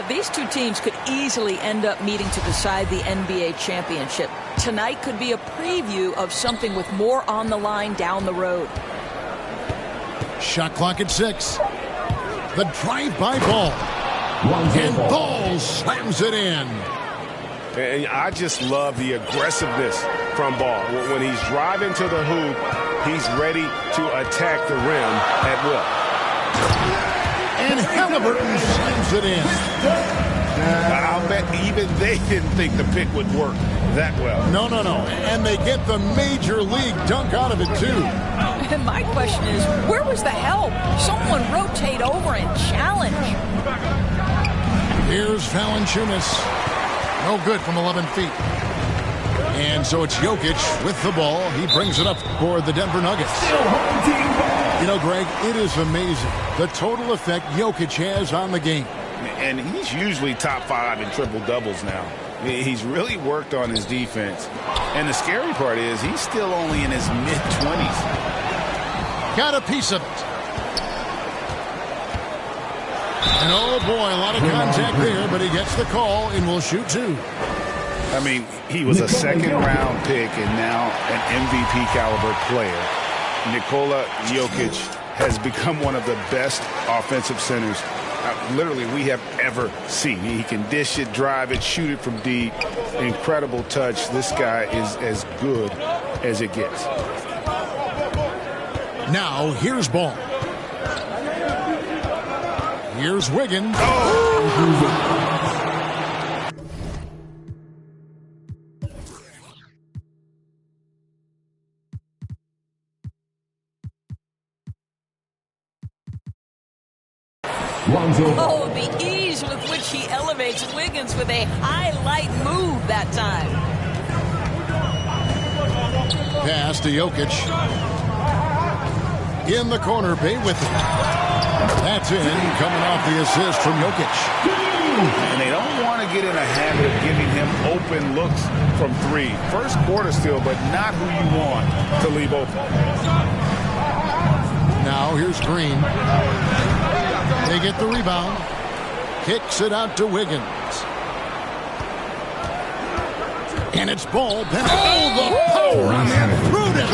These two teams could easily end up meeting to decide the NBA championship. Tonight could be a preview of something with more on the line down the road. Shot clock at 6. The drive-by ball. And Ball slams it in. And I just love the aggressiveness from Ball. When he's driving to the hoop, he's ready to attack the rim at will. And Halliburton slams it in. I'll bet even they didn't think the pick would work that well. No. And they get the major league dunk out of it, too. And my question is, where was the help? Someone rotate over and challenge. Here's Valanciunas. No good from 11 feet. And so it's Jokic with the ball. He brings it up for the Denver Nuggets. You know, Greg, it is amazing the total effect Jokic has on the game. And he's usually top 5 in triple-doubles now. He's really worked on his defense. And the scary part is he's still only in his mid-20s. Got a piece of it. And oh boy, a lot of contact there, but he gets the call and will shoot 2. I mean, he was a second-round pick and now an MVP caliber player. Nikola Jokic has become one of the best offensive centers literally we have ever seen. He can dish it, drive it, shoot it from deep. Incredible touch. This guy is as good as it gets. Now here's Ball. Here's Wiggins. Oh! Oh, the ease with which he elevates Wiggins with a highlight move that time. Pass to Jokic. In the corner, Bay with it. That's in, coming off the assist from Jokic. And they don't want to get in a habit of giving him open looks from 3. First quarter still, but not who you want to leave open. Now here's Green. They get the rebound. Kicks it out to Wiggins. And it's Ball. Oh, the power on that. Prudent.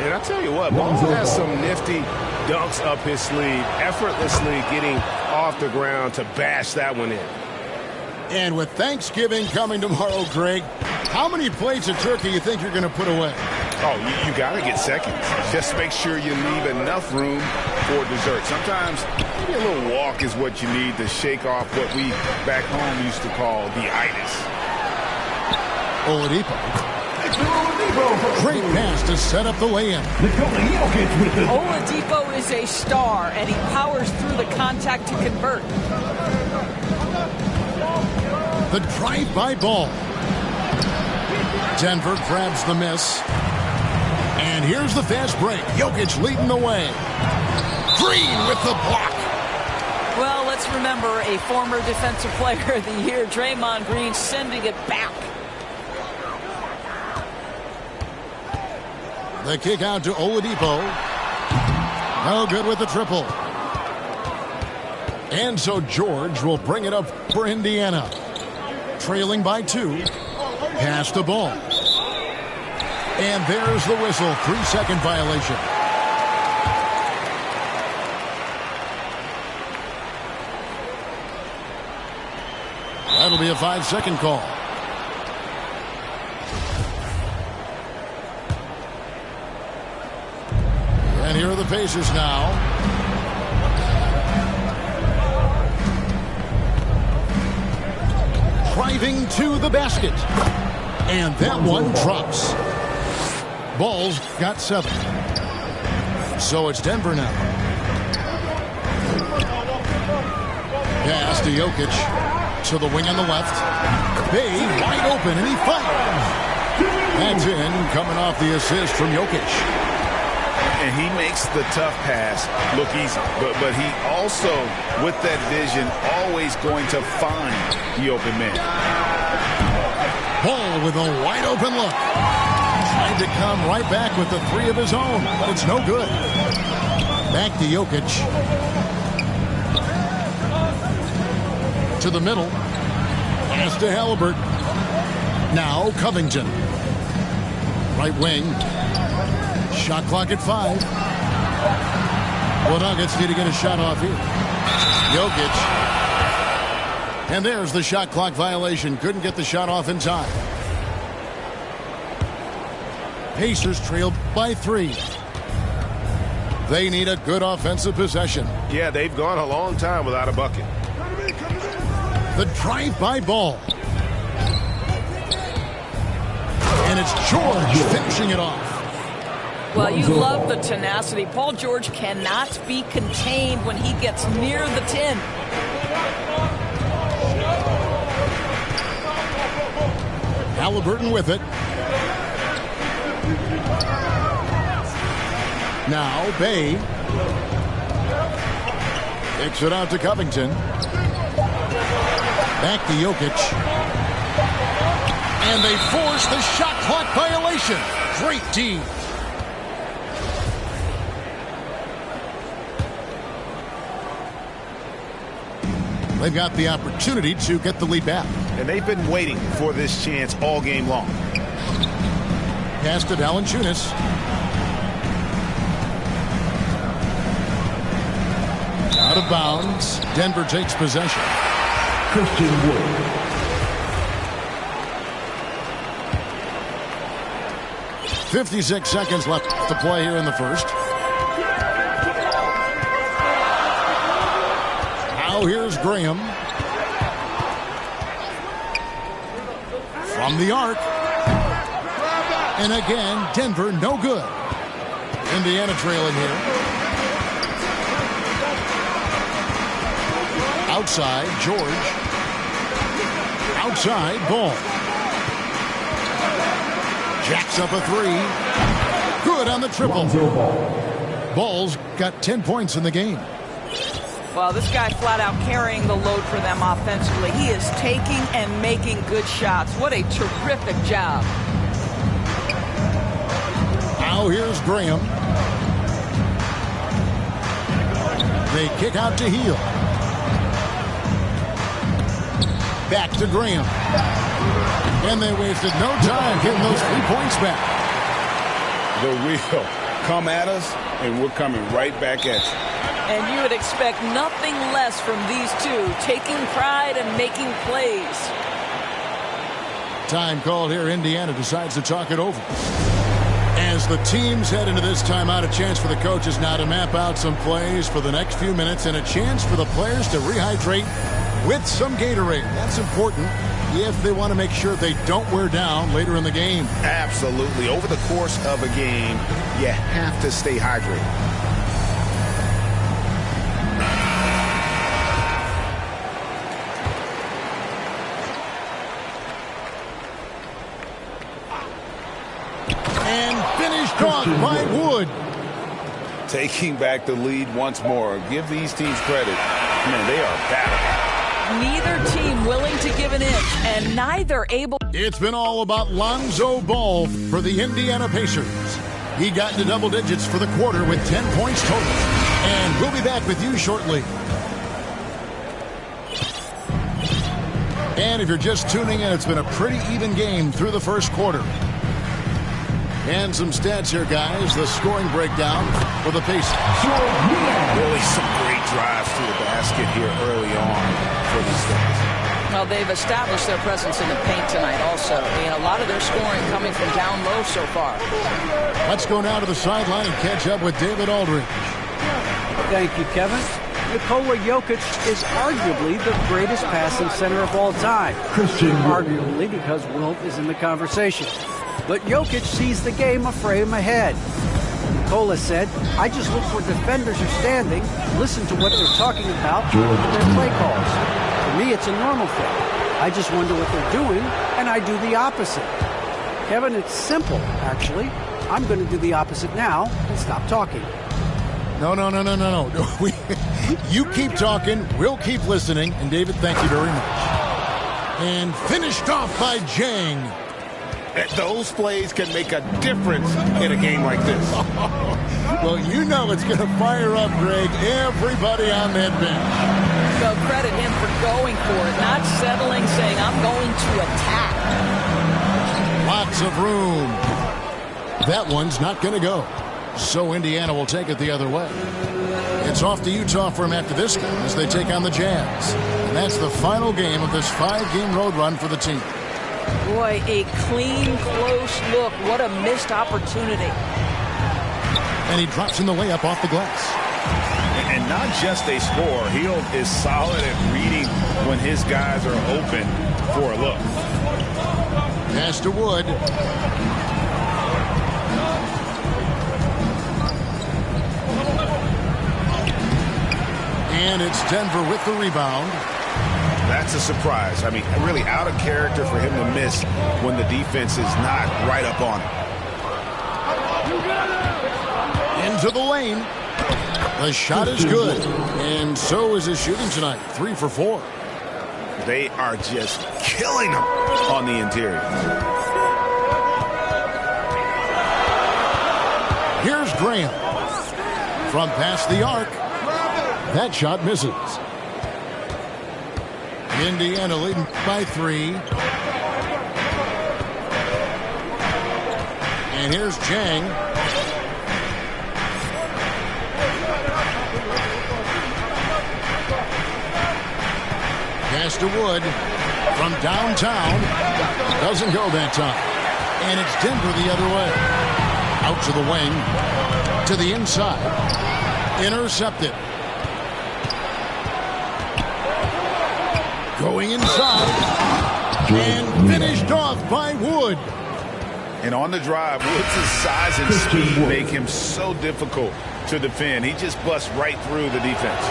And I tell you what, Ball has some nifty dunks up his sleeve, effortlessly getting off the ground to bash that one in. And with Thanksgiving coming tomorrow, Greg, how many plates of turkey you think you're going to put away? Oh, you got to get seconds. Just make sure you leave enough room for dessert. Sometimes maybe a little walk is what you need to shake off what we back home used to call the itis. Oladipo. Great pass to set up the lay-in. Oladipo is a star, and he powers through the contact to convert. The drive-by Ball. Denver grabs the miss. And here's the fast break. Jokic leading the way. Green with the block. Well, let's remember a former defensive player of the year, Draymond Green, sending it back. The kick out to Oladipo. No good with the triple. And so George will bring it up for Indiana. Trailing by 2. Pass the ball. And there's the whistle. 3-second violation. That'll be a 5-second call. And here are the Pacers now. Driving to the basket. And that one drops. Ball's got 7. So it's Denver now. Pass to Jokic. To the wing on the left. Bay wide open, and he fires. That's in, coming off the assist from Jokic. And he makes the tough pass look easy. But he also, with that vision, always going to find the open man. Ball with a wide open look. Tried to come right back with the 3 of his own, but it's no good. Back to Jokic. to the middle. Pass to Halliburton. Now Covington. Right wing. Shot clock at 5. Well, Nuggets need to get a shot off here. Jokic. And there's the shot clock violation. Couldn't get the shot off in time. Pacers trailed by 3. They need a good offensive possession. Yeah, they've gone a long time without a bucket. The drive-by ball. And it's George finishing it off. Well, you love the tenacity. Paul George cannot be contained when he gets near the 10. Halliburton with it. Now Bay. Kicks it out to Covington. Back to Jokic. And they force the shot clock violation. Great D. They've got the opportunity to get the lead back. And they've been waiting for this chance all game long. Pass to Valanciunas. Out of bounds. Denver takes possession. Christian Wood. 56 seconds left to play here in the first. Now here's Graham. From the arc. And again, Denver no good. Indiana trailing here. Outside, George. Outside, Ball. Jacks up a 3. Good on the triple. Ball's got 10 points in the game. Well, this guy flat out carrying the load for them offensively. He is taking and making good shots. What a terrific job. Now here's Graham. They kick out to Heel. Back to Graham. And they wasted no time getting those 3 points back. The real come at us, and we're coming right back at you. And you would expect nothing less from these two, taking pride and making plays. Time called here. Indiana decides to talk it over. As the teams head into this timeout, a chance for the coaches now to map out some plays for the next few minutes and a chance for the players to rehydrate with some Gatorade. That's important if they want to make sure they don't wear down later in the game. Absolutely. Over the course of a game, you have to stay hydrated. And finished off by Wood. Taking back the lead once more. Give these teams credit. Man, they are battling. Neither team willing to give an inch, and neither able. It's been all about Lonzo Ball for the Indiana Pacers. He got into double digits for the quarter with 10 points total. And we'll be back with you shortly. And if you're just tuning in, it's been a pretty even game through the first quarter. And some stats here, guys. The scoring breakdown for the Pacers. Really some great drives to the basket here early on for these guys. Well, they've established their presence in the paint tonight also. And a lot of their scoring coming from down low so far. Let's go now to the sideline and catch up with David Aldridge. Thank you, Kevin. Nikola Jokic is arguably the greatest passing center of all time. Arguably because Wilt is in the conversation. But Jokic sees the game a frame ahead. Nikola said, I just look where defenders are standing, listen to what they're talking about, and their play calls. For me, it's a normal thing. I just wonder what they're doing, and I do the opposite. Kevin, it's simple, actually. I'm going to do the opposite now and stop talking. No. You keep talking, we'll keep listening. And David, thank you very much. And finished off by Jang. Those plays can make a difference in a game like this. Well, you know it's going to fire up, Greg, everybody on that bench. Well, credit him for going for it, not settling, saying, I'm going to attack. Lots of room. That one's not going to go. So Indiana will take it the other way. It's off to Utah for him after this game as they take on the Jazz. And that's the final game of this 5-game road run for the team. Boy, a clean, close look. What a missed opportunity. And he drops in the layup off the glass. And not just a scorer. Hield is solid at reading when his guys are open for a look. Pass to Wood. And it's Denver with the rebound. That's a surprise. I mean, really out of character for him to miss when the defense is not right up on him. Into the lane. The shot is good. And so is his shooting tonight. 3 for 4. They are just killing him on the interior. Here's Graham. From past the arc. That shot misses. Indiana leading by 3. And here's Chang. Pass to Wood from downtown. Doesn't go that time. And it's Denver the other way. Out to the wing. To the inside. Intercepted. Going inside. And finished off by Wood. And on the drive, Woods' size and speed make him so difficult to defend. He just busts right through the defense.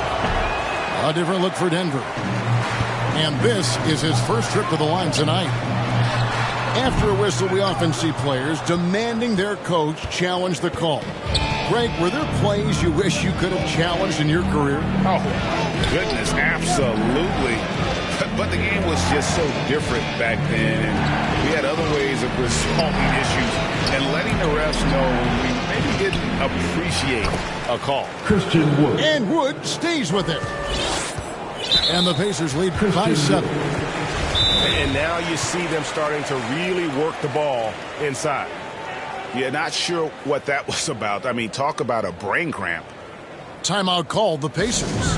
A different look for Denver. And this is his first trip to the line tonight. After a whistle, we often see players demanding their coach challenge the call. Greg, were there plays you wish you could have challenged in your career? Oh, goodness, absolutely. But the game was just so different back then, and we had other ways of resolving issues and letting the refs know when we maybe didn't appreciate a call. Christian Wood. And Wood stays with it. And the Pacers lead by 7. And now you see them starting to really work the ball inside. Yeah, not sure what that was about. I mean, talk about a brain cramp. Timeout called the Pacers.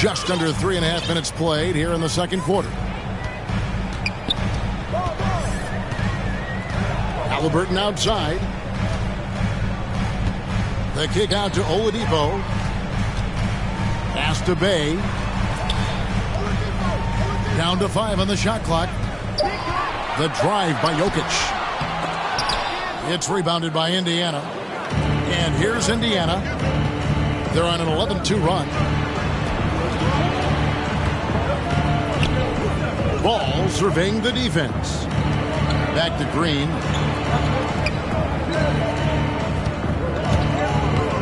Just under 3.5 minutes played here in the second quarter. Halliburton outside. The kick out to Oladipo. Pass to Bay. Down to 5 on the shot clock. The drive by Jokic. It's rebounded by Indiana. And here's Indiana. They're on an 11-2 run. Ball surveying the defense. Back to Green.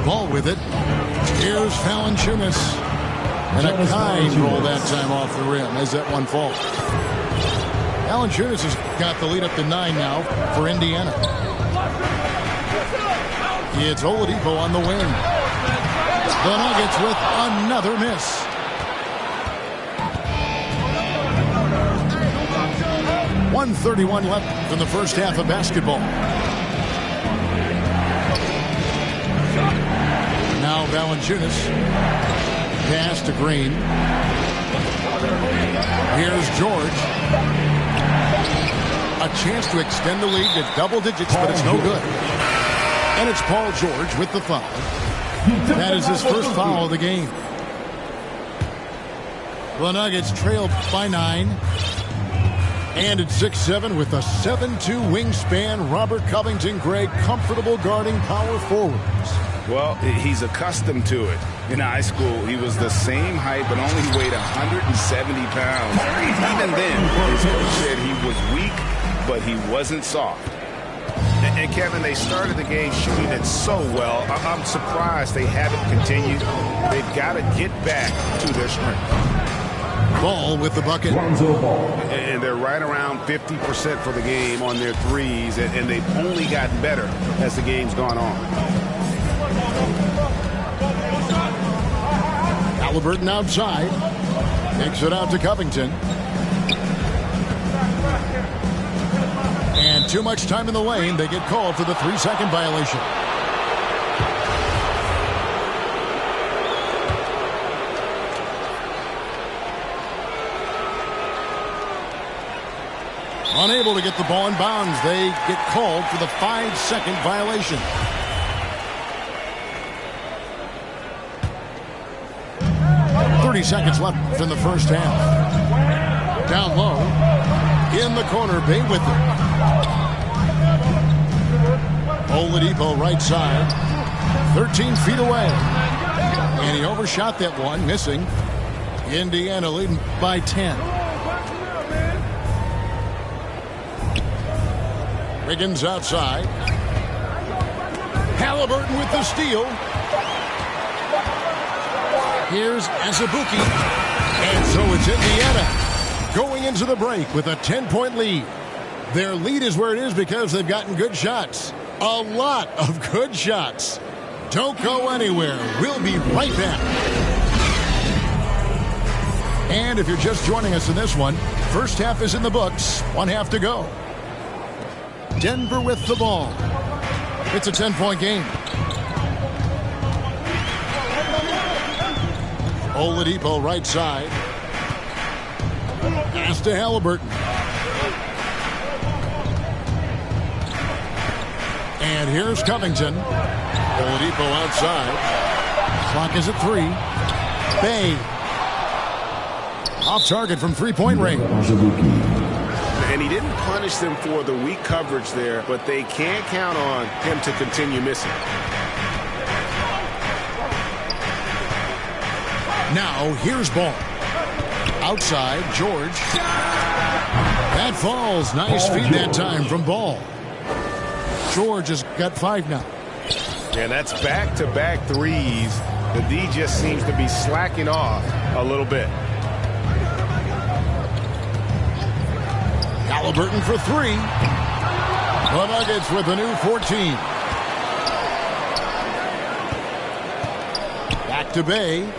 Ball with it. Here's Valanciunas. And a kind roll that time off the rim as that one falls. Valanciunas has got the lead up to 9 now for Indiana. It's Oladipo on the wing. The Nuggets with another miss. .131 left in the first half of basketball. Now Valanciunas. Pass to Green. Here's George. A chance to extend the lead to double digits, but it's no good. And it's Paul George with the foul. That is his first foul of the game. The Nuggets trailed by 9. And it's 6'7" with a 7'2" wingspan. Robert Covington, Greg, comfortable guarding power forwards. Well, he's accustomed to it. In high school, he was the same height, but only weighed 170 pounds. Even then, his coach said he was weak, but he wasn't soft. And Kevin, they started the game shooting it so well. I'm surprised they haven't continued. They've got to get back to their strength. Ball with the bucket. And they're right around 50% for the game on their threes, and they've only gotten better as the game's gone on. Halliburton outside. Takes it out to Covington. And too much time in the lane. They get called for the 3-second violation. Unable to get the ball in bounds. They get called for the 5-second violation. Seconds left in the first half. Down low. In the corner, Bay with it. Oladipo right side. 13 feet away. And he overshot that one, missing. Indiana leading by 10. Wiggins outside. Halliburton with the steal. Here's Azubuike. And so it's Indiana going into the break with a 10-point lead. Their lead is where it is because they've gotten good shots. A lot of good shots. Don't go anywhere. We'll be right back. And if you're just joining us in this one, first half is in the books. 1 half to go. Denver with the ball. It's a 10-point game. Oladipo right side. Pass to Halliburton. And here's Covington. Oladipo outside. Clock is at 3. Bay. Off target from 3-point range. And he didn't punish them for the weak coverage there, but they can't count on him to continue missing. Now, here's Ball. Outside, George. That falls. Nice feed that time from Ball. George has got 5 now. And that's back-to-back threes. The D just seems to be slacking off a little bit. Halliburton for 3. The Nuggets with a new 14. Back to Bay.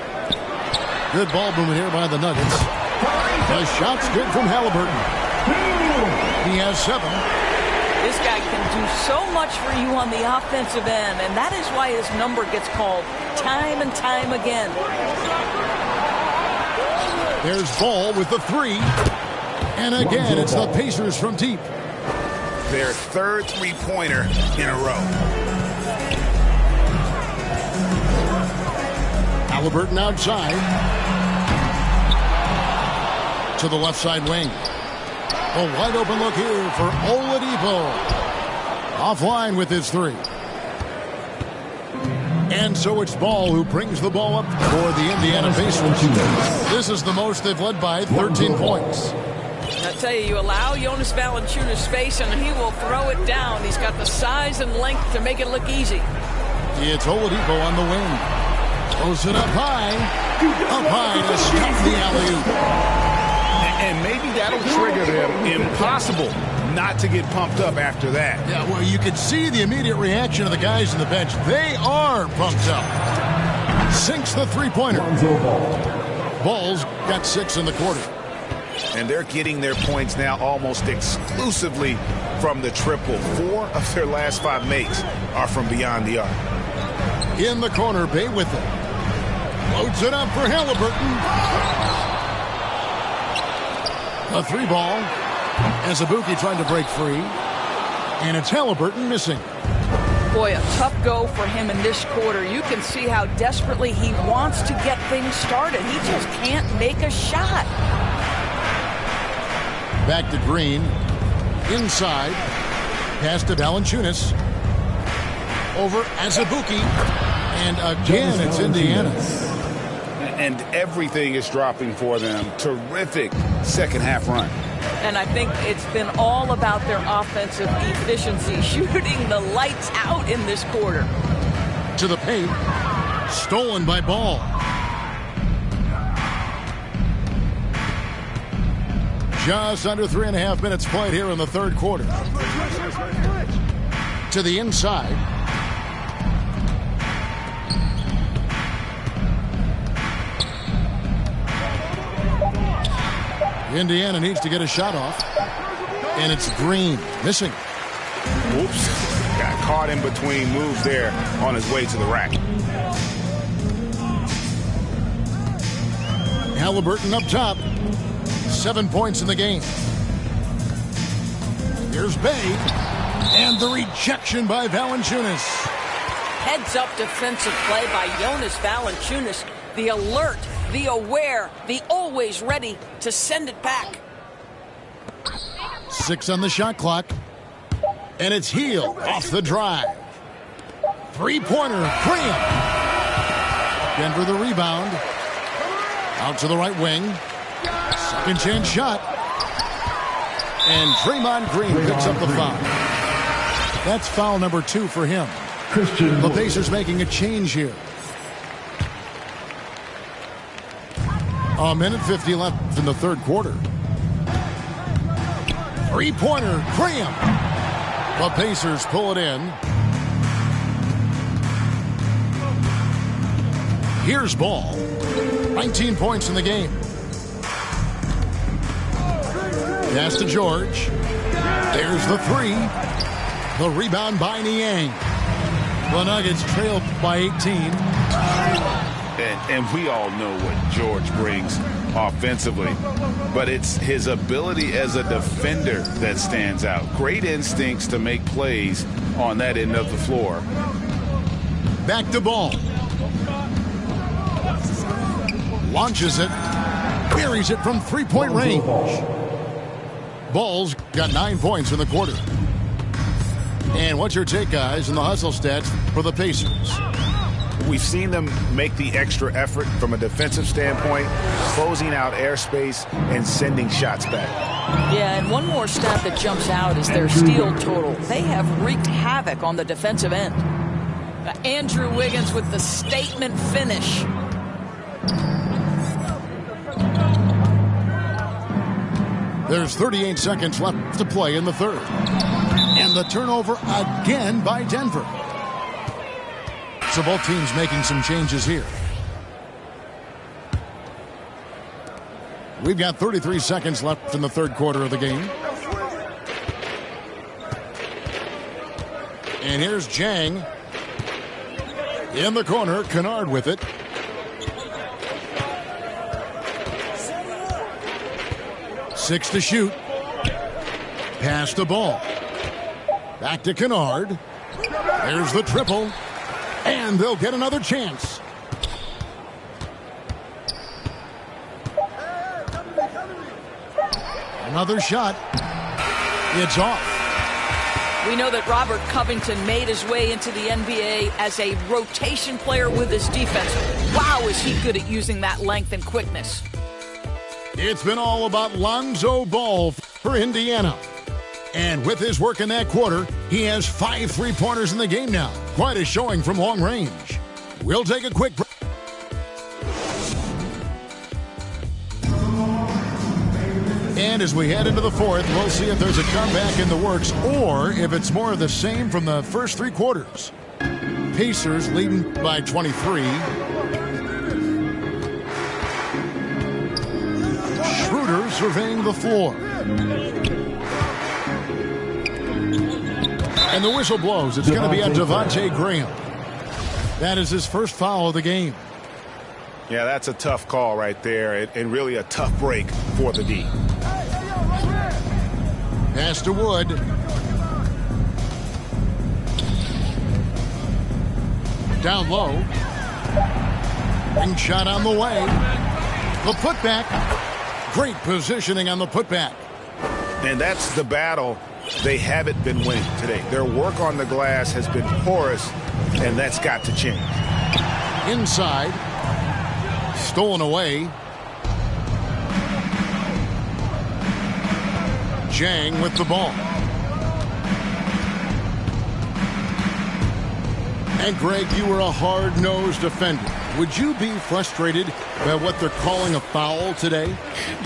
Good ball movement here by the Nuggets. The shot's good from Halliburton. He has 7. This guy can do so much for you on the offensive end, and that is why his number gets called time and time again. There's Ball with the 3. And again, it's the Pacers from deep. Their third three-pointer in a row. Halliburton outside. To the left side wing. A wide open look here for Oladipo. Offline with his 3. And so it's Ball who brings the ball up for the Indiana Pacers. This is the most they've led by 13 points. I tell you, you allow Jonas Valanciunas space and he will throw it down. He's got the size and length to make it look easy. It's Oladipo on the wing. Throws it up high to stop the alley-oop. And maybe that'll trigger them. Impossible not to get pumped up after that. Yeah, well, you can see the immediate reaction of the guys on the bench. They are pumped up. Sinks the three-pointer. Ball's got 6 in the quarter. And they're getting their points now almost exclusively from the triple. 4 of their last 5 makes are from beyond the arc. In the corner, Bay with it. Loads it up for Halliburton. A 3 ball. Azubuike trying to break free. And it's Halliburton missing. Boy, a tough go for him in this quarter. You can see how desperately he wants to get things started. He just can't make a shot. Back to Green. Inside. Pass to Valanciunas. Over Azubuike. And again, it's Indiana. And everything is dropping for them. Terrific second half run. And I think it's been all about their offensive efficiency, shooting the lights out in this quarter. To the paint. Stolen by Ball. Just under 3.5 minutes played here in the third quarter. To the inside. Indiana needs to get a shot off. And it's Green missing. Whoops. Got caught in between moves there on his way to the rack. Halliburton up top. 7 points in the game. Here's Bay. And the rejection by Valanciunas. Heads-up defensive play by Jonas Valanciunas. The alert, the aware, the always ready to send it back. 6 on the shot clock. And it's Hield off the drive. Three-pointer, Graham. Denver the rebound. Out to the right wing. Second chance shot. And Draymond Green picks up the foul. That's foul number 2 for him. The Pacers making a change here. A minute 50 left in the third quarter. Three-pointer, Graham. The Pacers pull it in. Here's Ball. 19 points in the game. Pass to George. There's the three. The rebound by Niang. The Nuggets trail by 18. And we all know what George brings offensively, but it's his ability as a defender that stands out. Great instincts to make plays on that end of the floor. Back to Ball. Launches it. Buries it from three-point range. Ball's got 9 points in the quarter. And what's your take, guys, in the hustle stats for the Pacers? We've seen them make the extra effort from a defensive standpoint, closing out airspace and sending shots back. Yeah, and one more stat that jumps out is their steal total. They have wreaked havoc on the defensive end. Andrew Wiggins with the statement finish. There's 38 seconds left to play in the third. And the turnover again by Denver. So both teams making some changes here. We've got 33 seconds left in the third quarter of the game. And here's Jang. In the corner, Kennard with it. Six to shoot. Pass the ball. Back to Kennard. There's the triple. And they'll get another chance. Another shot. It's off. We know that Robert Covington made his way into the NBA as a rotation player with his defense. Wow, is he good at using that length and quickness. It's been all about Lonzo Ball for Indiana. And with his work in that quarter, he has 5 three-pointers in the game now. Quite a showing from long range. We'll take a quick break. And as we head into the fourth, we'll see if there's a comeback in the works or if it's more of the same from the first 3 quarters. Pacers leading by 23. Schroeder surveying the floor. And the whistle blows. It's going to be on Devontae Graham. That is his first foul of the game. Yeah, that's a tough call right there, and really a tough break for the D. Pass to Wood. Down low. Ring shot on the way. The putback. Great positioning on the putback. And that's the battle they haven't been winning today. Their work on the glass has been porous, and that's got to change. Inside. Stolen away. Jang with the ball. And Greg, you were a hard-nosed defender. Would you be frustrated by what they're calling a foul today?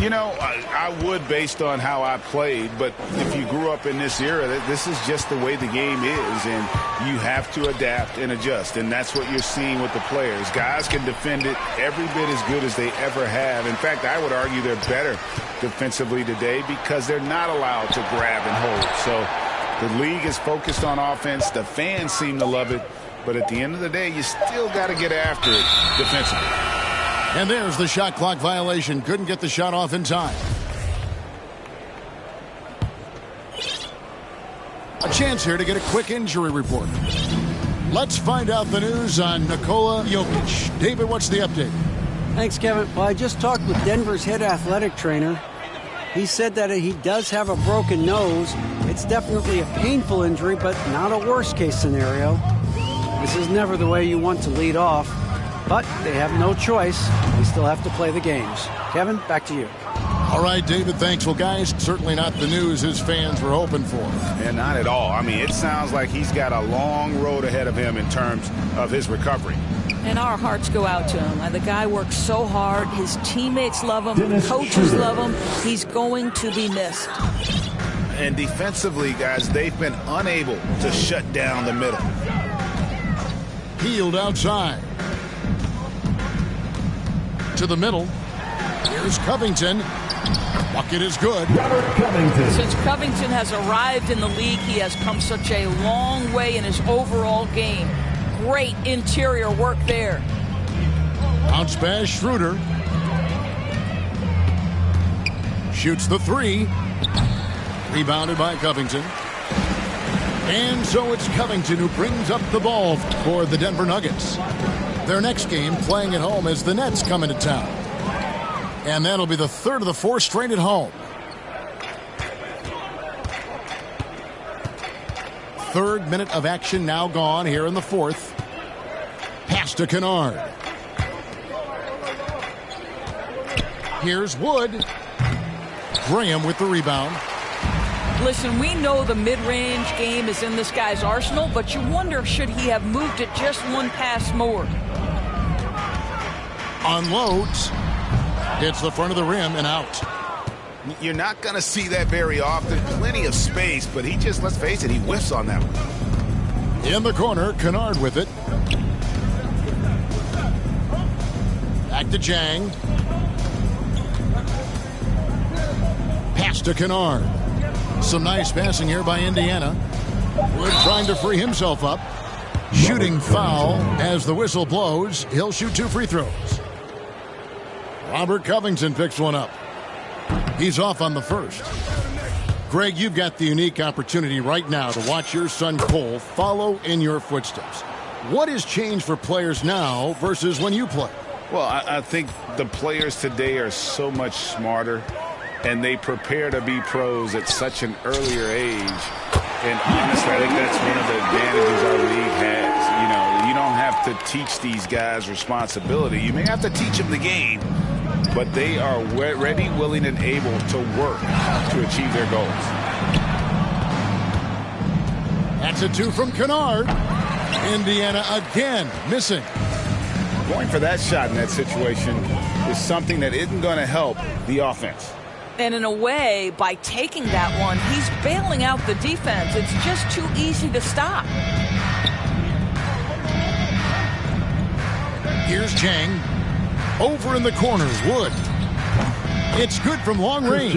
You know, I would based on how I played, but if you grew up in this era, this is just the way the game is, and you have to adapt and adjust, and that's what you're seeing with the players. Guys can defend it every bit as good as they ever have. In fact, I would argue they're better defensively today because they're not allowed to grab and hold. So the league is focused on offense. The fans seem to love it. But at the end of the day, you still got to get after it defensively. And there's the shot clock violation. Couldn't get the shot off in time. A chance here to get a quick injury report. Let's find out the news on Nikola Jokic. David, what's the update? Thanks, Kevin. Well, I just talked with Denver's head athletic trainer. He said that he does have a broken nose. It's definitely a painful injury, but not a worst-case scenario. This is never the way you want to lead off, but they have no choice. They still have to play the games. Kevin, back to you. All right, David, thanks. Well, guys, certainly not the news his fans were hoping for. And not at all. I mean, it sounds like he's got a long road ahead of him in terms of his recovery. And our hearts go out to him. The guy works so hard. His teammates love him. Coaches love him. He's going to be missed. And defensively, guys, they've been unable to shut down the middle. Peeled outside. To the middle. Here's Covington. Bucket is good. Since Covington has arrived in the league, he has come such a long way in his overall game. Great interior work there. Bounce pass, Schroeder. Shoots the three. Rebounded by Covington. And so it's Covington who brings up the ball for the Denver Nuggets. Their next game playing at home as the Nets come into town. And that'll be the third of the four straight at home. Third minute of action now gone here in the fourth. Pass to Kennard. Here's Wood. Graham with the rebound. Listen, we know the mid-range game is in this guy's arsenal, but you wonder, should he have moved it just one pass more? Unloads. Hits the front of the rim and out. You're not going to see that very often. Plenty of space, but he just, let's face it, he whiffs on that one. In the corner, Kennard with it. Back to Jang. Pass to Kennard. Some nice passing here by Indiana. Wood trying to free himself up. Shooting foul as the whistle blows. He'll shoot 2 free throws. Robert Covington picks one up. He's off on the first. Greg, you've got the unique opportunity right now to watch your son Cole follow in your footsteps. What has changed for players now versus when you played? Well, I think the players today are so much smarter, and they prepare to be pros at such an earlier age. And honestly, I think that's one of the advantages our league has. You know, you don't have to teach these guys responsibility. You may have to teach them the game, but they are ready, willing, and able to work to achieve their goals. That's a 2 from Kennard. Indiana again missing. Going for that shot in that situation is something that isn't going to help the offense. And in a way, by taking that one, he's bailing out the defense. It's just too easy to stop. Here's Chang. Over in the corners, Wood. It's good from long range.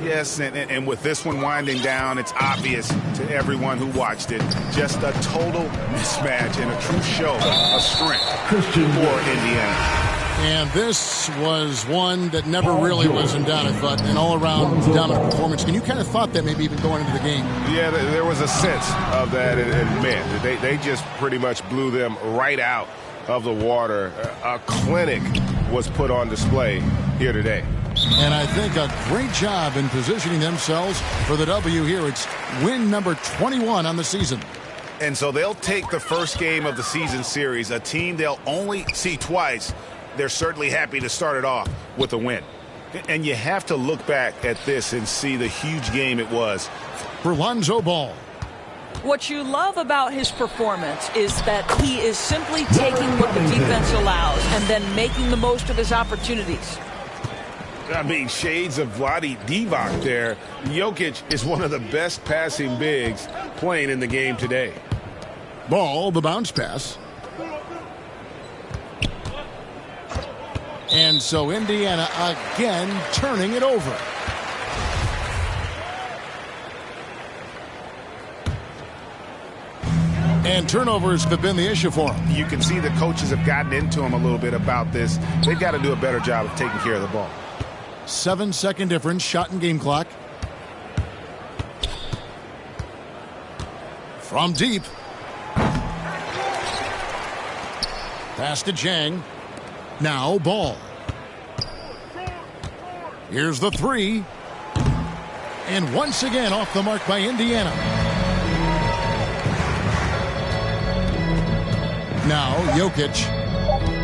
Yes, and with this one winding down, it's obvious to everyone who watched it. Just a total mismatch and a true show of strength for Indiana. And this was one that never really was in doubt, I thought, an all-around dominant performance. And you kind of thought that maybe even going into the game. Yeah, there was a sense of that, and man, they just pretty much blew them right out of the water. A clinic was put on display here today. And I think a great job in positioning themselves for the W here. It's win number 21 on the season. And so they'll take the first game of the season series, a team they'll only see twice. They're certainly happy to start it off with a win. And you have to look back at this and see the huge game it was. For Lonzo Ball. What you love about his performance is that he is simply taking what the defense allows and then making the most of his opportunities. I mean, shades of Vlade Divac there. Jokic is one of the best passing bigs playing in the game today. Ball, the bounce pass. And so Indiana again turning it over. And turnovers have been the issue for him. You can see the coaches have gotten into him a little bit about this. They've got to do a better job of taking care of the ball. 7-second difference, shot and game clock. From deep. Pass to Jang. Now Ball. Here's the three. And once again off the mark by Indiana. Now Jokic.